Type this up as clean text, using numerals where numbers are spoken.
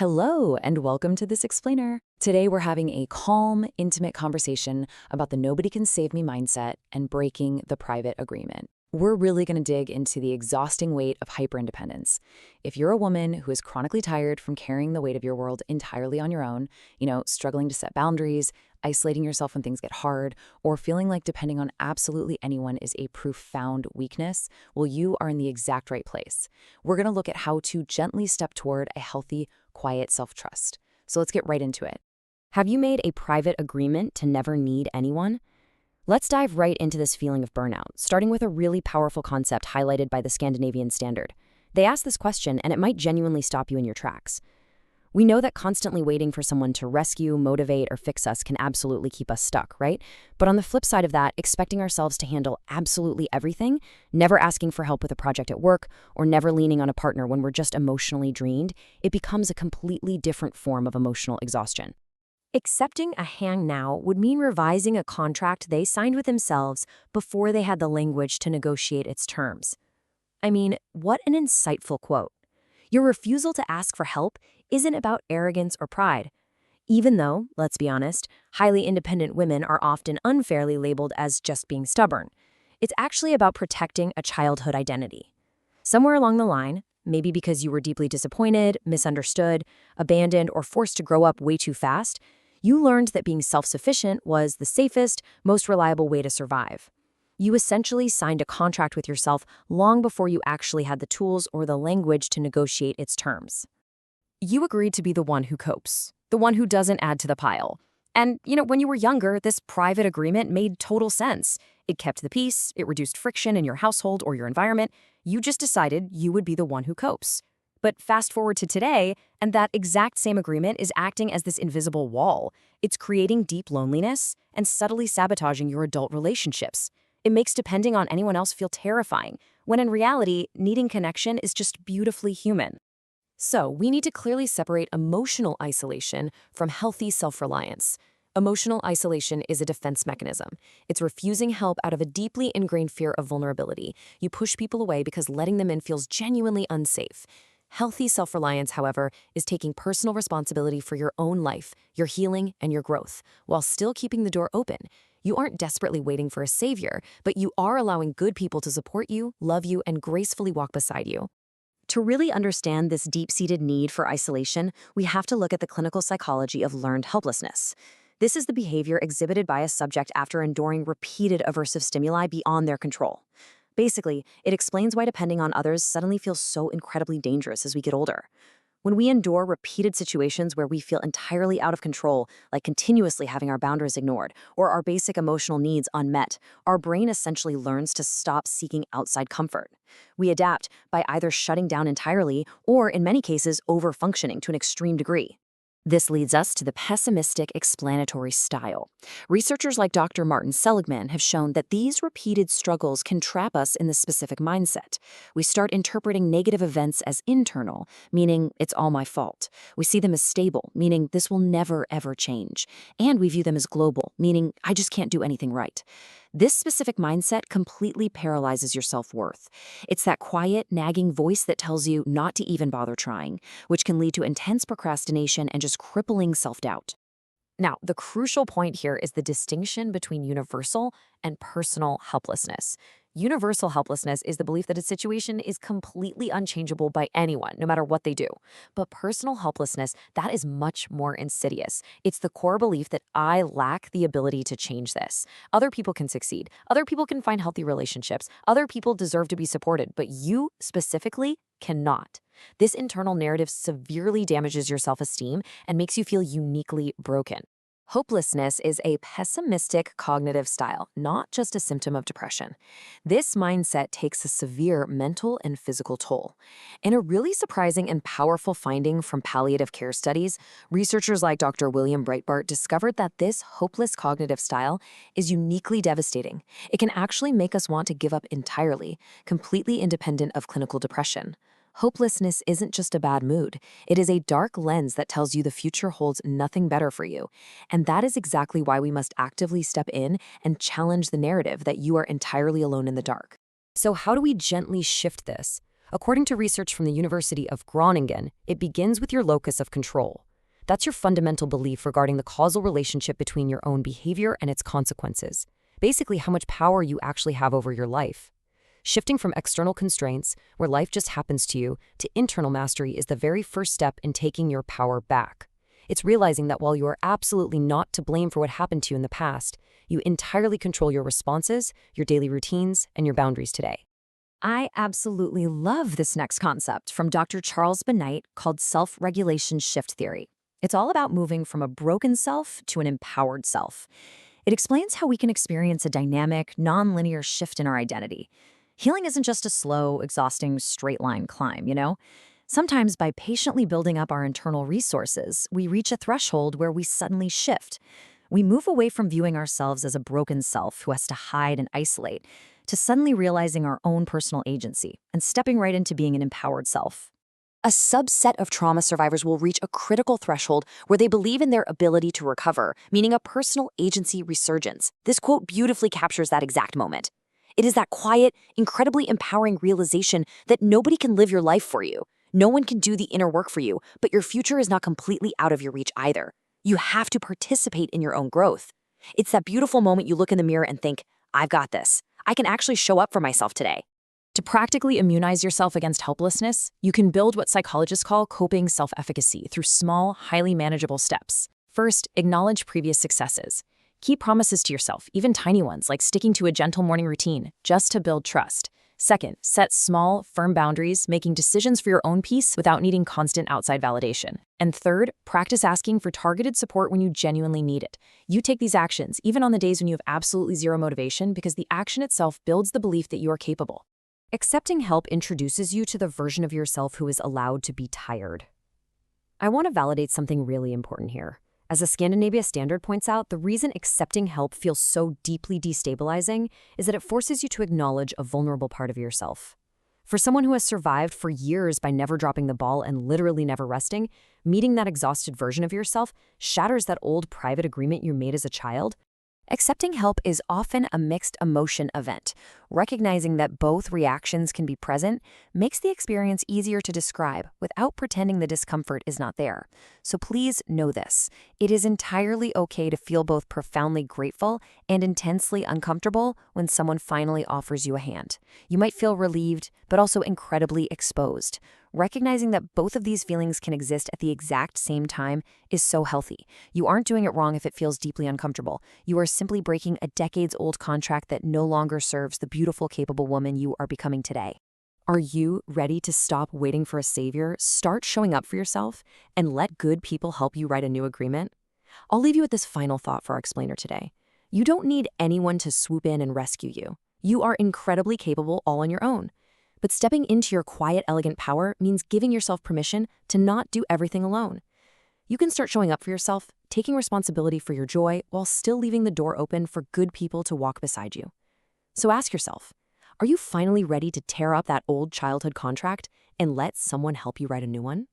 Hello, and welcome to This Explainer. Today we're having a calm, intimate conversation about the nobody can save me mindset and breaking the private agreement. We're really going to dig into the exhausting weight of hyperindependence. If you're a woman who is chronically tired from carrying the weight of your world entirely on your own, struggling to set boundaries, isolating yourself when things get hard, or feeling like depending on absolutely anyone is a profound weakness, well, you are in the exact right place. We're going to look at how to gently step toward a healthy, quiet self-trust. So let's get right into it. Have you made a private agreement to never need anyone? Let's dive right into this feeling of burnout, starting with a really powerful concept highlighted by the Scandinavian Standard. They ask this question, and it might genuinely stop you in your tracks. We know that constantly waiting for someone to rescue, motivate, or fix us can absolutely keep us stuck, right? But on the flip side of that, expecting ourselves to handle absolutely everything, never asking for help with a project at work, or never leaning on a partner when we're just emotionally drained, it becomes a completely different form of emotional exhaustion. Accepting a hang now would mean revising a contract they signed with themselves before they had the language to negotiate its terms. I mean, what an insightful quote. Your refusal to ask for help isn't about arrogance or pride. Even though, let's be honest, highly independent women are often unfairly labeled as just being stubborn. It's actually about protecting a childhood identity. Somewhere along the line, maybe because you were deeply disappointed, misunderstood, abandoned, or forced to grow up way too fast, you learned that being self-sufficient was the safest, most reliable way to survive. You essentially signed a contract with yourself long before you actually had the tools or the language to negotiate its terms. You agreed to be the one who copes, the one who doesn't add to the pile. And, when you were younger, this private agreement made total sense. It kept the peace, it reduced friction in your household or your environment. You just decided you would be the one who copes. But fast forward to today, and that exact same agreement is acting as this invisible wall. It's creating deep loneliness and subtly sabotaging your adult relationships. It makes depending on anyone else feel terrifying, when in reality, needing connection is just beautifully human. So, we need to clearly separate emotional isolation from healthy self-reliance. Emotional isolation is a defense mechanism. It's refusing help out of a deeply ingrained fear of vulnerability. You push people away because letting them in feels genuinely unsafe. Healthy self-reliance, however, is taking personal responsibility for your own life, your healing, and your growth, while still keeping the door open. You aren't desperately waiting for a savior, but you are allowing good people to support you, love you, and gracefully walk beside you. To really understand this deep-seated need for isolation, we have to look at the clinical psychology of learned helplessness. This is the behavior exhibited by a subject after enduring repeated aversive stimuli beyond their control. Basically, it explains why depending on others suddenly feels so incredibly dangerous as we get older. When we endure repeated situations where we feel entirely out of control, like continuously having our boundaries ignored or our basic emotional needs unmet, our brain essentially learns to stop seeking outside comfort. We adapt by either shutting down entirely or, in many cases, over-functioning to an extreme degree. This leads us to the pessimistic explanatory style. Researchers like Dr. Martin Seligman have shown that these repeated struggles can trap us in this specific mindset. We start interpreting negative events as internal, meaning it's all my fault. We see them as stable, meaning this will never, ever change. And we view them as global, meaning I just can't do anything right. This specific mindset completely paralyzes your self-worth. It's that quiet, nagging voice that tells you not to even bother trying, which can lead to intense procrastination and just crippling self-doubt. Now, the crucial point here is the distinction between universal and personal helplessness. Universal helplessness is the belief that a situation is completely unchangeable by anyone, no matter what they do. But personal helplessness, that is much more insidious. It's the core belief that I lack the ability to change this. Other people can succeed. Other people can find healthy relationships. Other people deserve to be supported, but you specifically cannot. This internal narrative severely damages your self-esteem and makes you feel uniquely broken. Hopelessness is a pessimistic cognitive style, not just a symptom of depression. This mindset takes a severe mental and physical toll. In a really surprising and powerful finding from palliative care studies, researchers like Dr. William Breitbart discovered that this hopeless cognitive style is uniquely devastating. It can actually make us want to give up entirely, completely independent of clinical depression. Hopelessness isn't just a bad mood. It is a dark lens that tells you the future holds nothing better for you. And that is exactly why we must actively step in and challenge the narrative that you are entirely alone in the dark. So how do we gently shift this? According to research from the University of Groningen, it begins with your locus of control. That's your fundamental belief regarding the causal relationship between your own behavior and its consequences. Basically, how much power you actually have over your life. Shifting from external constraints, where life just happens to you, to internal mastery is the very first step in taking your power back. It's realizing that while you are absolutely not to blame for what happened to you in the past, you entirely control your responses, your daily routines, and your boundaries today. I absolutely love this next concept from Dr. Charles Benight called self-regulation shift theory. It's all about moving from a broken self to an empowered self. It explains how we can experience a dynamic, non-linear shift in our identity. Healing isn't just a slow, exhausting, straight-line climb, you know? Sometimes by patiently building up our internal resources, we reach a threshold where we suddenly shift. We move away from viewing ourselves as a broken self who has to hide and isolate, to suddenly realizing our own personal agency and stepping right into being an empowered self. A subset of trauma survivors will reach a critical threshold where they believe in their ability to recover, meaning a personal agency resurgence. This quote beautifully captures that exact moment. It is that quiet, incredibly empowering realization that nobody can live your life for you. No one can do the inner work for you, but your future is not completely out of your reach either. You have to participate in your own growth. It's that beautiful moment you look in the mirror and think, I've got this. I can actually show up for myself today. To practically immunize yourself against helplessness, you can build what psychologists call coping self-efficacy through small, highly manageable steps. First, acknowledge previous successes. Keep promises to yourself, even tiny ones, like sticking to a gentle morning routine, just to build trust. Second, set small, firm boundaries, making decisions for your own peace without needing constant outside validation. And third, practice asking for targeted support when you genuinely need it. You take these actions, even on the days when you have absolutely zero motivation, because the action itself builds the belief that you are capable. Accepting help introduces you to the version of yourself who is allowed to be tired. I want to validate something really important here. As the Scandinavia Standard points out, the reason accepting help feels so deeply destabilizing is that it forces you to acknowledge a vulnerable part of yourself. For someone who has survived for years by never dropping the ball and literally never resting, meeting that exhausted version of yourself shatters that old private agreement you made as a child. Accepting help is often a mixed emotion event. Recognizing that both reactions can be present makes the experience easier to describe without pretending the discomfort is not there. So please know this. It is entirely okay to feel both profoundly grateful and intensely uncomfortable when someone finally offers you a hand. You might feel relieved, but also incredibly exposed. Recognizing that both of these feelings can exist at the exact same time is so healthy. You aren't doing it wrong if it feels deeply uncomfortable. You are simply breaking a decades-old contract that no longer serves the beautiful, capable woman you are becoming today. Are you ready to stop waiting for a savior, start showing up for yourself, and let good people help you write a new agreement? I'll leave you with this final thought for our explainer today. You don't need anyone to swoop in and rescue you. You are incredibly capable all on your own. But stepping into your quiet, elegant power means giving yourself permission to not do everything alone. You can start showing up for yourself, taking responsibility for your joy, while still leaving the door open for good people to walk beside you. So ask yourself, are you finally ready to tear up that old childhood contract and let someone help you write a new one?